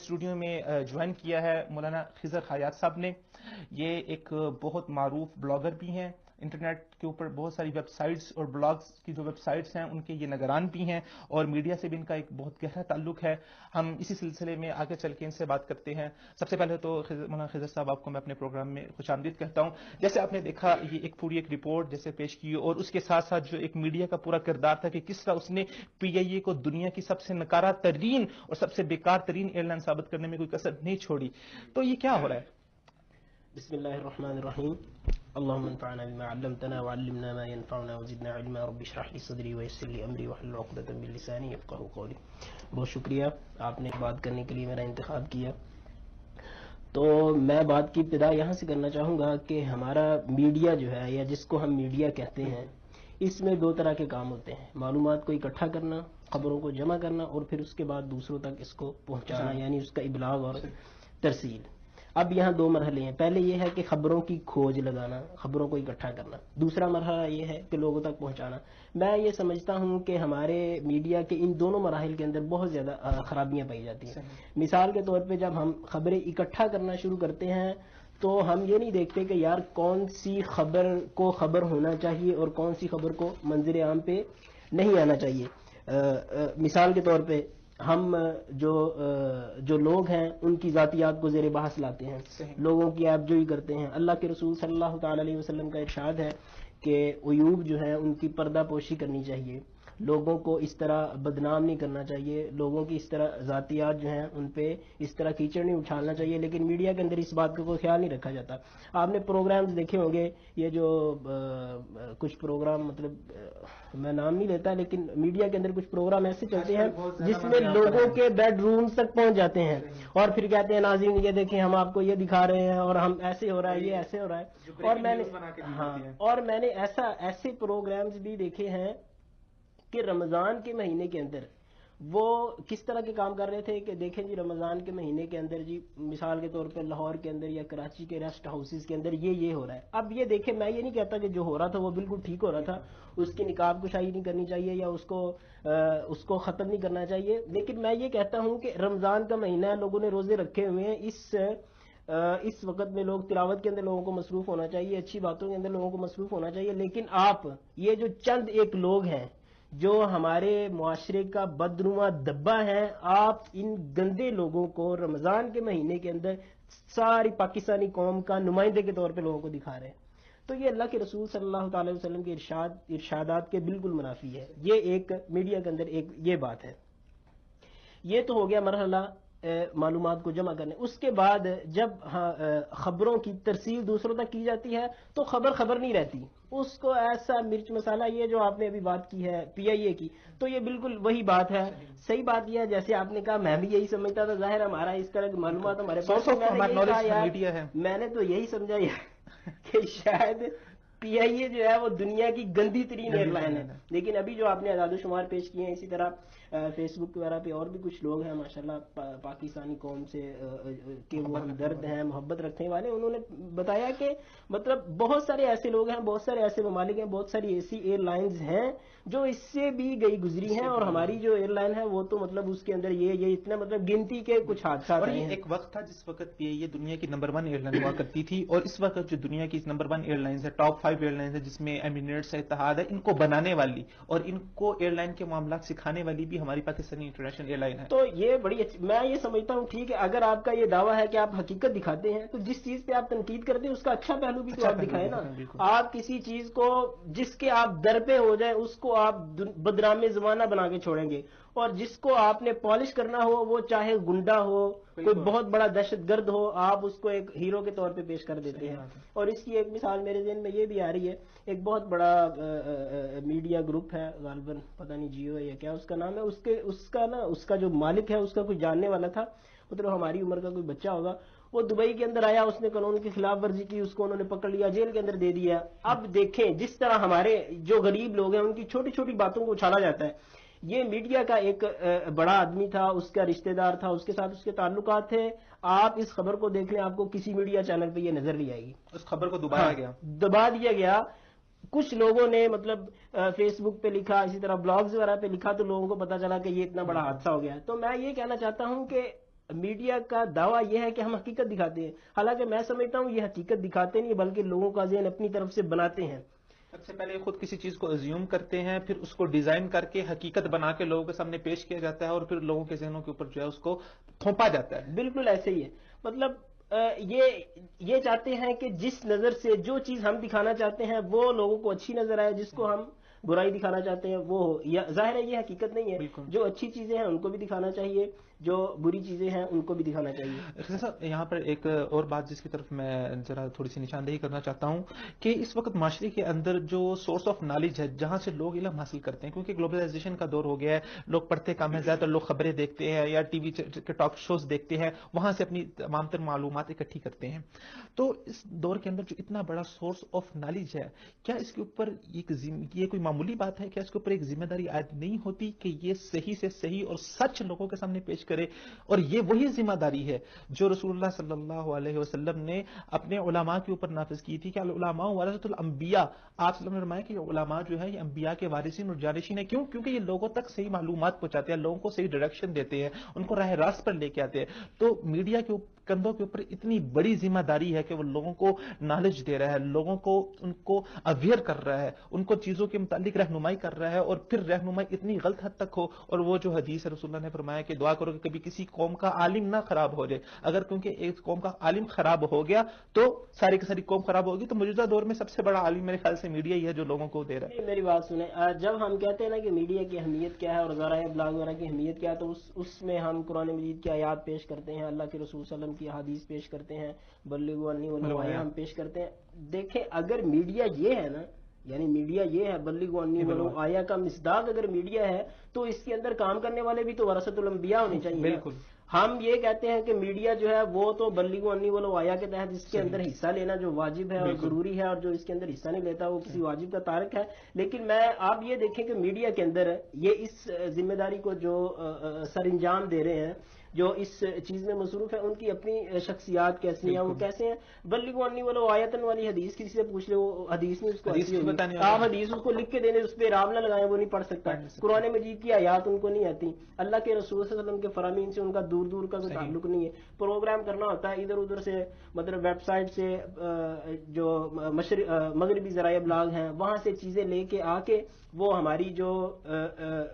Studio میں join کیا ہے مولانا خضر حیات صاحب نے. یہ ایک بہت معروف بلاگر بھی ہیں. انٹرنیٹ کے اوپر بہت ساری ویب سائٹس اور بلاگز کی جو ویب سائٹس ہیں ان کے یہ نگران بھی ہیں, اور میڈیا سے بھی ان کا ایک بہت گہرا تعلق ہے. ہم اسی سلسلے میں آگے چل کے ان سے بات کرتے ہیں. سب سے پہلے تو مولانا خضر صاحب, آپ کو میں اپنے پروگرام میں خوش آمدید کہتا ہوں. جیسے آپ نے دیکھا یہ ایک پوری ایک رپورٹ جیسے پیش کی, اور اس کے ساتھ ساتھ جو ایک میڈیا کا پورا کردار تھا کہ کس طرح اس نے پی آئی اے کو دنیا کی سب سے نکارہ ترین اور سب سے بیکار ترین ایئر لائن ثابت کرنے میں کوئی کسر نہیں چھوڑی. تو یہ کیا ہو رہا ہے؟ بسم اللہ الرحمن الرحیم. اللهم انفعنا بما علمتنا وعلمنا ما ينفعنا وزدنا علما. رب اشرح لي صدري ويسر لي امري واحلل عقدة من لساني يفقهوا قولي. بہت شکریہ آپ نے بات کرنے کے لیے میرا انتخاب کیا. تو میں بات کی ابتدا یہاں سے کرنا چاہوں گا کہ ہمارا میڈیا جو ہے, یا جس کو ہم میڈیا کہتے ہیں, اس میں دو طرح کے کام ہوتے ہیں. معلومات کو اکٹھا کرنا, خبروں کو جمع کرنا, اور پھر اس کے بعد دوسروں تک اس کو پہنچانا, یعنی اس کا ابلاغ اور ترسیل. اب یہاں دو مرحلے ہیں. پہلے یہ ہے کہ خبروں کی کھوج لگانا, خبروں کو اکٹھا کرنا. دوسرا مرحلہ یہ ہے کہ لوگوں تک پہنچانا. میں یہ سمجھتا ہوں کہ ہمارے میڈیا کے ان دونوں مراحل کے اندر بہت زیادہ خرابیاں پائی جاتی ہیں. مثال کے طور پہ جب ہم خبریں اکٹھا کرنا شروع کرتے ہیں تو ہم یہ نہیں دیکھتے کہ یار کون سی خبر کو خبر ہونا چاہیے اور کون سی خبر کو منظر عام پہ نہیں آنا چاہیے. مثال کے طور پہ ہم جو لوگ ہیں ان کی ذاتیات کو زیر بحث لاتے ہیں, لوگوں کی ایب جوئی کرتے ہیں. اللہ کے رسول صلی اللہ تعالی علیہ وسلم کا ارشاد ہے کہ عیوب جو ہیں ان کی پردہ پوشی کرنی چاہیے, لوگوں کو اس طرح بدنام نہیں کرنا چاہیے, لوگوں کی اس طرح ذاتیات جو ہیں ان پہ اس طرح کیچڑ نہیں اچھالنا چاہیے. لیکن میڈیا کے اندر اس بات کا کوئی خیال نہیں رکھا جاتا. آپ نے پروگرامز دیکھے ہوں گے, یہ جو کچھ پروگرام, مطلب میں نام نہیں لیتا, لیکن میڈیا کے اندر کچھ پروگرام ایسے چلتے ہیں جس میں لوگوں کے بیڈ رومز تک پہنچ جاتے ہیں اور پھر کہتے ہیں ناظرین یہ دیکھیں ہم آپ کو یہ دکھا رہے ہیں اور ہم ایسے ہو رہا ہے, یہ ایسے ہو رہا ہے. اور میں نے ایسے پروگرامز بھی دیکھے ہیں کہ رمضان کے مہینے کے اندر وہ کس طرح کے کام کر رہے تھے کہ دیکھیں جی رمضان کے مہینے کے اندر جی مثال کے طور پہ لاہور کے اندر یا کراچی کے ریسٹ ہاؤسز کے اندر یہ ہو رہا ہے. اب یہ دیکھیں, میں یہ نہیں کہتا کہ جو ہو رہا تھا وہ بالکل ٹھیک ہو رہا تھا, اس کی نقاب کشائی نہیں کرنی چاہیے یا اس کو ختم نہیں کرنا چاہیے, لیکن میں یہ کہتا ہوں کہ رمضان کا مہینہ ہے, لوگوں نے روزے رکھے ہوئے ہیں, اس وقت میں لوگ تلاوت کے اندر لوگوں کو مصروف ہونا چاہیے, اچھی باتوں کے اندر لوگوں کو مصروف ہونا چاہیے. لیکن آپ یہ جو چند ایک لوگ ہیں جو ہمارے معاشرے کا بدنما دبا ہے, آپ ان گندے لوگوں کو رمضان کے مہینے کے اندر ساری پاکستانی قوم کا نمائندے کے طور پہ لوگوں کو دکھا رہے ہیں. تو یہ اللہ کے رسول صلی اللہ تعالی وسلم کے ارشادات کے بالکل منافی ہے. یہ ایک میڈیا کے اندر ایک یہ بات ہے. یہ تو ہو گیا مرحلہ معلومات کو جمع کرنے. اس کے بعد جب خبروں کی ترسیل دوسروں تک کی جاتی ہے تو خبر نہیں رہتی, اس کو ایسا مرچ مسالہ, یہ جو آپ نے ابھی بات کی ہے پی آئی اے کی, تو یہ بالکل وہی بات ہے. صحیح بات یہ ہے جیسے آپ نے کہا, میں بھی یہی سمجھتا تھا, ظاہر ہمارا اس طرح کی معلومات ہمارے پاس, میں نے تو یہی سمجھا کہ شاید پی آئی اے جو ہے وہ دنیا کی گندی ترین ایئر لائن ہے. لیکن ابھی جو آپ نے اعداد و شمار پیش کیے ہیں, اسی طرح فیس بک وغیرہ پہ اور بھی کچھ لوگ ہیں ماشاءاللہ پاکستانی قوم سے کہ وہ ہمدرد ہیں, محبت رکھنے والے, انہوں نے بتایا کہ مطلب بہت سارے ایسے لوگ ہیں, بہت سارے ایسے ممالک ہیں, بہت ساری ایسی ایئر لائنز ہیں جو اس سے بھی گئی گزری ہیں, اور ہماری جو ایئر لائن ہے وہ تو مطلب اس کے اندر یہ اتنا مطلب گنتی کے کچھ حادثات ہیں. اور یہ ایک وقت تھا جس وقت پی آئی اے دنیا کی نمبر 1 ایئر لائن ہوا کرتی تھی, اور اس وقت جو دنیا کی نمبر 1 ایئر لائنز ہے, ٹاپ 5 ایئر لائنز ہے, جس میں ایمریٹس ہے, اتحاد ہے, ان کو بنانے والی اور ان کو ایئر لائن کے معاملات سکھانے والی بھی ہماری پاکستانی انٹرنیشنل ایئر لائن ہے. تو یہ بڑی میں یہ سمجھتا ہوں ٹھیک ہے, اگر آپ کا یہ دعویٰ ہے کہ آپ حقیقت دکھاتے ہیں تو جس چیز پہ آپ تنقید کرتے ہیں اس کا اچھا پہلو بھی تو آپ دکھائیں نا. آپ کسی چیز کو جس کے آپ در پہ ہو جائیں اس کو آپ بدنام زمانہ بنا کے چھوڑیں گے, اور جس کو آپ نے پالش کرنا ہو وہ چاہے گنڈا ہو, کوئی بہت بڑا دہشت گرد ہو, آپ اس کو ایک ہیرو کے طور پہ پیش کر دیتے ہیں. اور اس کی ایک مثال میرے ذہن میں یہ بھی آ رہی ہے, ایک بہت بڑا میڈیا گروپ ہے, غالباً پتہ نہیں جیو ہے یا کیا اس کا نام ہے, اس کا جو مالک ہے اس کا کوئی جاننے والا تھا, مطلب ہماری عمر کا کوئی بچہ ہوگا, وہ دبئی کے اندر آیا, اس نے قانون کی خلاف ورزی کی, اس کو انہوں نے پکڑ لیا, جیل کے اندر دے دیا. اب دیکھیں جس طرح ہمارے جو غریب لوگ ہیں ان کی چھوٹی چھوٹی باتوں کو اچھالا جاتا ہے. یہ میڈیا کا ایک بڑا آدمی تھا, اس کا رشتہ دار تھا, اس کے ساتھ اس کے تعلقات تھے. آپ اس خبر کو دیکھ لیں, آپ کو کسی میڈیا چینل پہ یہ نظر نہیں آئے گی. اس خبر کو دبا دیا گیا. کچھ لوگوں نے مطلب فیس بک پہ لکھا, اسی طرح بلاگز وغیرہ پہ لکھا, تو لوگوں کو پتا چلا کہ یہ اتنا بڑا حادثہ ہو گیا. تو میں یہ کہنا چاہتا ہوں کہ میڈیا کا دعویٰ یہ ہے کہ ہم حقیقت دکھاتے ہیں، حالانکہ میں سمجھتا ہوں یہ حقیقت دکھاتے نہیں بلکہ لوگوں کا ذہن اپنی طرف سے بناتے ہیں۔ سب سے پہلے خود کسی چیز کو ازیوم کرتے ہیں، پھر اس کو ڈیزائن کر کے حقیقت بنا کے لوگوں کے سامنے پیش کیا جاتا ہے، اور پھر لوگوں کے ذہنوں کے اوپر جو ہے اس کو تھوپا جاتا ہے۔ بالکل ایسے ہی ہے، مطلب یہ چاہتے ہیں کہ جس نظر سے جو چیز ہم دکھانا چاہتے ہیں وہ لوگوں کو اچھی نظر آئے، جس کو ہم برائی دکھانا چاہتے ہیں وہ ہو، ظاہر ہے یہ حقیقت نہیں ہے۔ بالکل۔ جو اچھی چیزیں ہیں ان کو بھی دکھانا چاہیے، جو بری چیزیں ہیں ان کو بھی دکھانا چاہیے۔ خضر صاحب، یہاں پر ایک اور بات جس کی طرف میں ذرا تھوڑی سی نشاندہی کرنا چاہتا ہوں کہ اس وقت معاشرے کے اندر جو سورس آف نالج ہے، جہاں سے لوگ علم حاصل کرتے ہیں، کیونکہ گلوبلائزیشن کا دور ہو گیا ہے، لوگ پڑھتے کم ہیں، زیادہ تر لوگ خبریں دیکھتے ہیں یا ٹی وی کے ٹاک شوز دیکھتے ہیں، وہاں سے اپنی تمام تر معلومات اکٹھی کرتے ہیں۔ تو اس دور کے اندر جو اتنا بڑا سورس آف نالج ہے، کیا اس کے اوپر یہ کوئی معمولی بات ہے؟ کیا اس کے اوپر ایک ذمہ داری عائد نہیں ہوتی کہ یہ صحیح سے صحیح اور سچ لوگوں کے سامنے پیش کرے؟ اور یہ وہی ذمہ داری ہے جو رسول اللہ صلی اللہ علیہ وسلم نے اپنے علماء کے اوپر نافذ کی تھی کہ العلماء ورثۃ الانبیاء۔ آپ صلی اللہ علیہ وسلم نے فرمایا کہ علماء جو ہے یہ انبیاء کے وارثین اور جانشین ہیں۔ کیوں؟ کیونکہ یہ لوگوں تک صحیح معلومات پہنچاتے ہیں، لوگوں کو صحیح ڈائریکشن دیتے ہیں، ان کو راہ راست پر لے کے آتے ہیں۔ تو میڈیا کے کندھوں کے اوپر اتنی بڑی ذمہ داری ہے کہ وہ لوگوں کو نالج دے رہا ہے، لوگوں کو ان کو اویئر کر رہا ہے، ان کو چیزوں کے متعلق رہنمائی کر رہا ہے، اور پھر رہنمائی اتنی غلط حد تک ہو، اور وہ جو حدیث رسول اللہ نے فرمایا کہ دعا کرو کہ کبھی کسی قوم کا عالم نہ خراب ہو جائے، اگر کیونکہ ایک قوم کا عالم خراب ہو گیا تو ساری کی ساری قوم خراب ہوگی۔ تو موجودہ دور میں سب سے بڑا عالم میرے خیال سے میڈیا ہی ہے جو لوگوں کو دے رہا ہے۔ میری بات سنیں، جب ہم کہتے ہیں نا کہ میڈیا کی اہمیت کیا ہے اور ذرائع ابلاغ وغیرہ کی اہمیت کیا ہے، تو اس میں ہم قرآن مجید کی آیات پیش کرتے ہیں، اللہ کے رسول صلی اللہ علیہ وسلم کی احادیث پیش کرتے ہیں، بلغوا عنی ولو آیہ ہم پیش کرتے ہیں۔ دیکھیں اگر میڈیا یہ ہے نا، یعنی میڈیا یہ ہے بلغوا عنی ولو آیہ کا مصداق اگر میڈیا ہے، تو اس کے اندر کام کرنے والے بھی تو ورثۃ الانبیاء ہونے چاہیے۔ بالکل۔ ہم یہ کہتے ہیں کہ میڈیا جو ہے وہ تو بلغوا عنی ولو آیہ کے تحت اس کے اندر حصہ لینا جو واجب ہے اور ضروری ہے، اور جو اس کے اندر حصہ نہیں لیتا وہ کسی واجب کا تارک ہے۔ لیکن آپ یہ دیکھیں کہ میڈیا کے اندر یہ اس ذمہ داری کو جو سر انجام دے رہے ہیں، جو اس چیز میں مصروف ہے، ان کی اپنی شخصیات کیسی ہیں، وہ کیسے ہیں۔ بلغوا عنی ولو آیۃ والی حدیث کسی سے پوچھ لے، وہ حدیث نہیں اس کو آتی ہوگی، آپ حدیث اس کو لکھ کے دینے اس پہ رام نہ لگائیں، وہ نہیں پڑھ سکتا۔ قرآن مجید کی آیات ان کو نہیں آتی، اللہ کے رسول صلی اللہ علیہ وسلم کے فرامین سے ان کا دور دور کا کوئی تعلق نہیں ہے۔ پروگرام کرنا ہوتا ہے ادھر ادھر سے، مطلب ویب سائٹ سے، جو مغربی ذرائع ابلاغ ہیں وہاں سے چیزیں لے کے آ کے وہ ہماری جو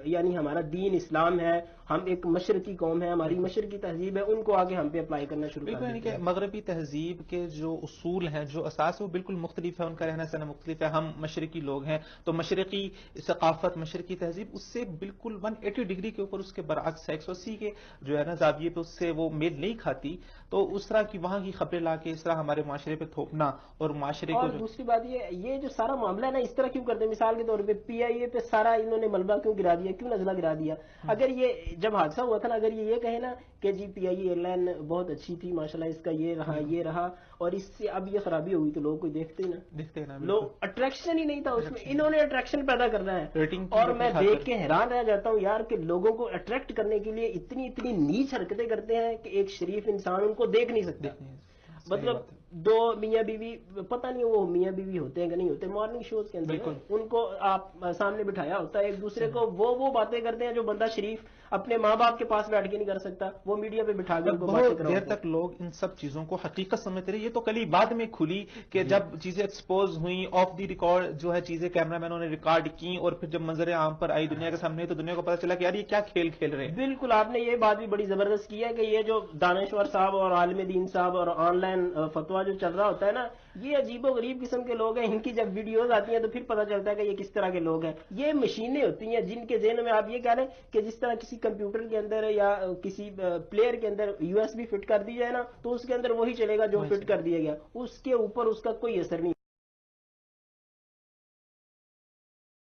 یعنی ہمارا دین اسلام ہے، ہم ایک مشرقی قوم ہے، ہماری مشرقی تہذیب ہے، ان کو آگے ہم پہ اپلائی کرنا شروع کر یعنی دیتے کہ ہیں۔ مغربی تہذیب کے جو اصول ہیں، جو اساس ہے، وہ بالکل مختلف ہے، ان کا رہنا سہنا مختلف ہے۔ ہم مشرقی لوگ ہیں تو مشرقی ثقافت، مشرقی تہذیب اس سے بالکل 180 ڈگری کے اوپر اس کے برعکس ہے، 180 کے جو ہے نا زاویے پہ اس سے وہ میل نہیں کھاتی۔ تو اس طرح کی وہاں کی خبریں لا کے اس طرح ہمارے معاشرے پہ تھوپنا اور معاشرے کو اور دوسری بات یہ جو سارا معاملہ ہے نا، اس طرح کیوں کرتے ہیں؟ مثال کے طور پہ پی آئی اے پہ سارا انہوں نے ملبہ کیوں گرا دیا، کیوں نزلہ گرا دیا؟ اگر یہ جب حادثہ ہوا تھا نا، اگر یہ کہے نا کہ جی پی آئی اے ایئر لائن بہت اچھی تھی ماشاءاللہ، اس کا یہ رہا اور اس سے اب یہ خرابی ہوئی، تو لوگ کوئی دیکھتے ہی نا، لوگ اٹریکشن ہی نہیں تھا اس میں، انہوں نے اٹریکشن پیدا کرنا ہے۔ اور میں دیکھ کے حیران رہ جاتا ہوں یار کہ لوگوں کو اٹریکٹ کرنے کے لیے اتنی نیچ حرکتیں کرتے ہیں کہ ایک شریف انسان ان کو دیکھ نہیں سکتا۔ مطلب دو میاں بیوی، پتہ نہیں وہ میاں بیوی ہوتے ہیں کہ نہیں ہوتے، مارننگ شوز کے اندر ان کو آپ سامنے بٹھایا ہوتا ہے، ایک دوسرے کو وہ باتیں کرتے ہیں جو بندہ شریف اپنے ماں باپ کے پاس بیٹھ کے نہیں کر سکتا، وہ میڈیا پہ بٹھا کے بہت دیر تک لوگ ان سب چیزوں کو حقیقت سمجھتے رہے۔ یہ تو کل بعد میں کھلی کہ جب چیزیں ایکسپوز ہوئیں، آف دی ریکارڈ جو ہے چیزیں کیمرہ مینوں نے ریکارڈ کی، اور پھر جب منظر عام پر آئی دنیا کے سامنے، تو دنیا کو پتا چلا کہ یار یہ کیا کھیل کھیل رہے ہیں۔ بالکل، آپ نے یہ بات بھی بڑی زبردست کی ہے کہ یہ جو دانشور صاحب اور عالم دین صاحب اور آن لائن فتوا جو چل رہا ہوتا ہے نا، یہ عجیب و غریب قسم کے لوگ ہیں، ان کی جب ویڈیوز آتی ہیں تو پھر پتہ چلتا ہے کہ یہ کس طرح کے لوگ ہیں۔ یہ مشینیں ہوتی ہیں جن کے ذہن میں آپ یہ کہہ رہے ہیں کہ جس طرح کسی کمپیوٹر کے اندر یا کسی پلیئر کے اندر USB فٹ کر دی جائے نا، تو اس کے اندر وہی چلے گا جو فٹ کر دیا گیا، اس کے اوپر اس کا کوئی اثر نہیں۔